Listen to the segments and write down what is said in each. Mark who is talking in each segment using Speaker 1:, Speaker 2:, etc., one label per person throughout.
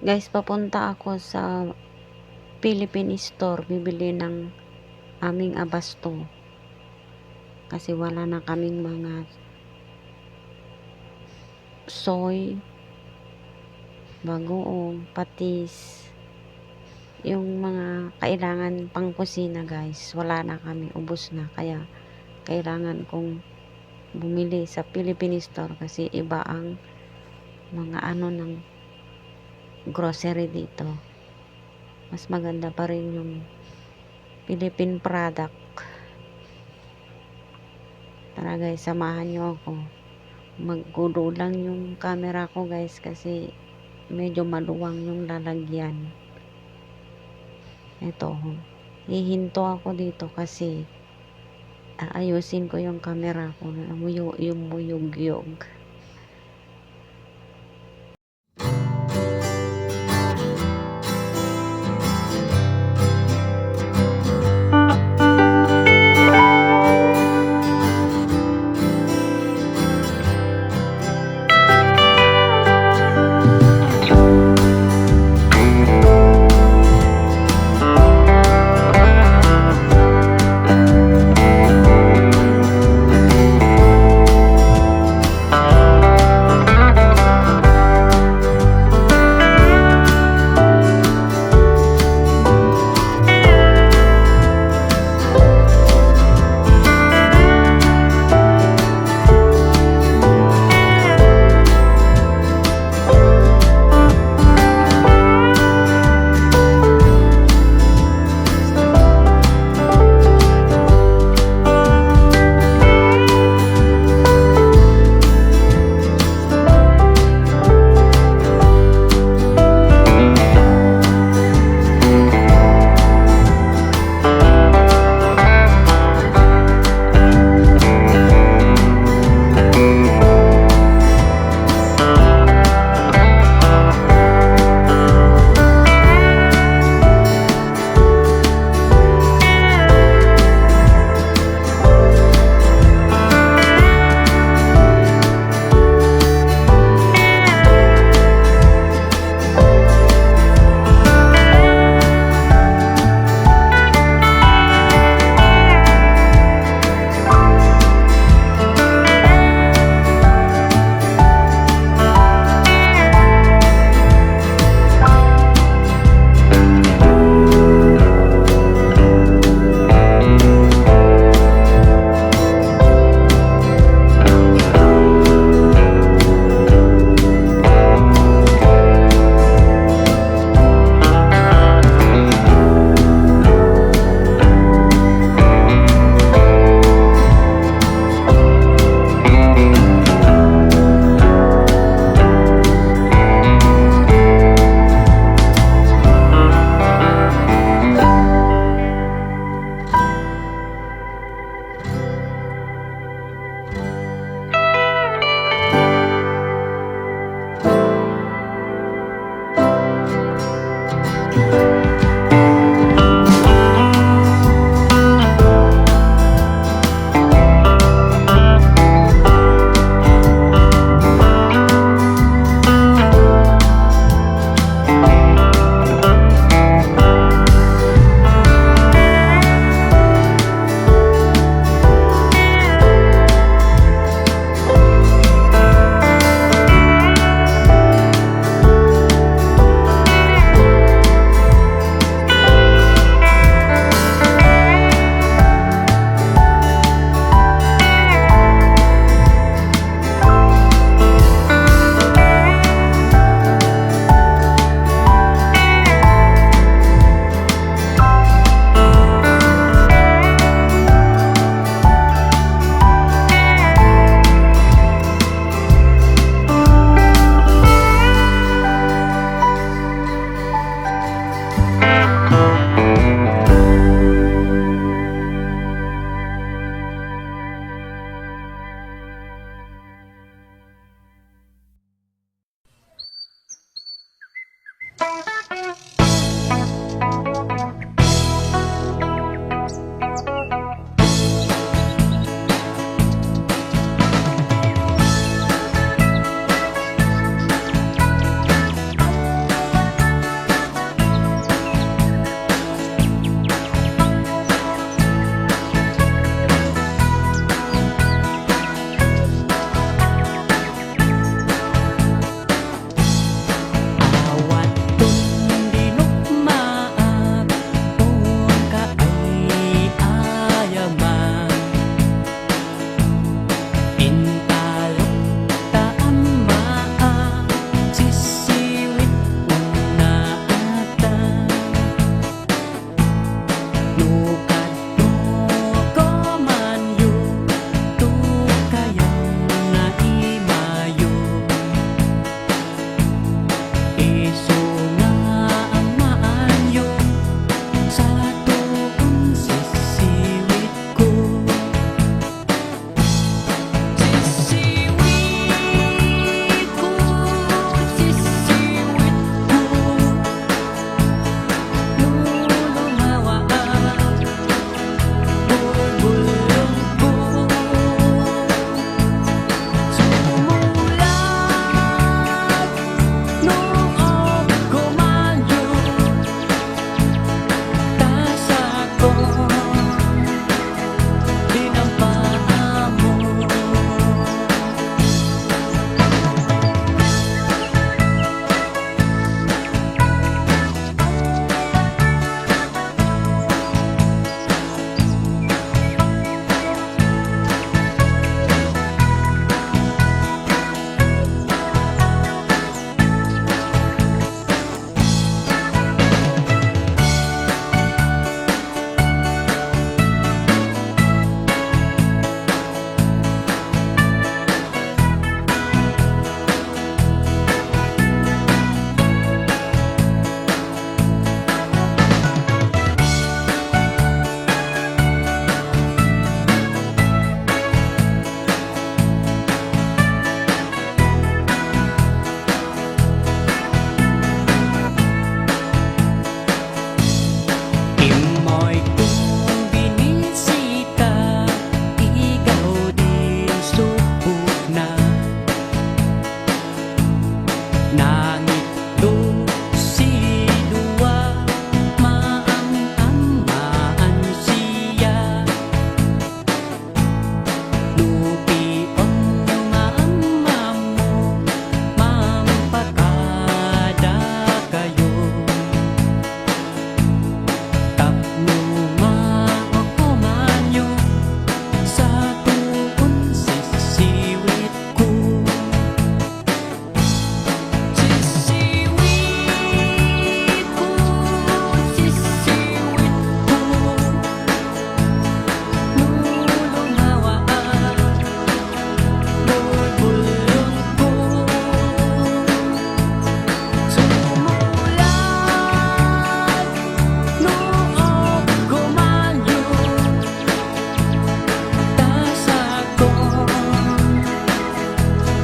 Speaker 1: Guys, papunta ako sa Philippine Store, bibili ng aming abasto. Kasi wala na kaming mga soy, bagoong, patis, yung mga kailangan pang kusina guys, wala na kami, ubos na. Kaya kailangan kong bumili sa Philippine Store kasi iba ang mga ano ng grocery dito. Mas maganda pa rin yung Philippine product. Tara guys, samahan nyo ako. Maggulo lang yung camera ko guys kasi medyo maluwang yung lalagyan. Ito, hihinto ako dito kasi aayusin ko yung camera ko na yung muyog-yog.
Speaker 2: Nangit lusidua maang-amaan siya lupion maamamo mampakada kayo tapno maokomanyo sa tuon sisiwit ko sisiwit ko sisiwit ko lulungawaan bulbulong ko sumulat noob gumanyo tasakon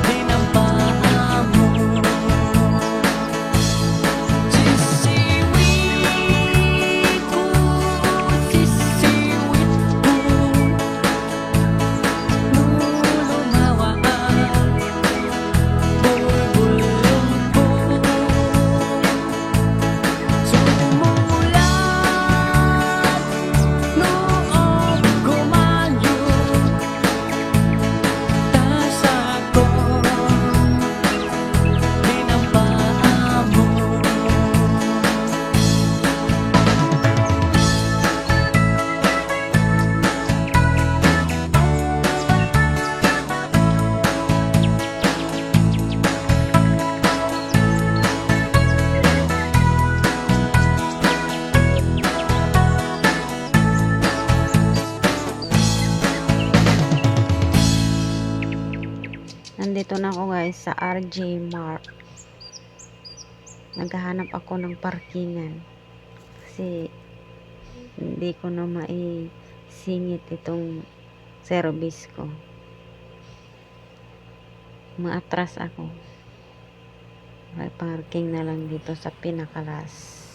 Speaker 2: dinampaamo sisiwit ko sisiwit ko lulungawaan bulbulong ko sumulat noob gumanyo tasakon dinampaamo
Speaker 1: Nandito na ako guys sa RJ Mart. Naghahanap ako ng parkingan kasi hindi ko na maisingit itong service ko. Maatras ako. May parking na lang dito sa pinakalas.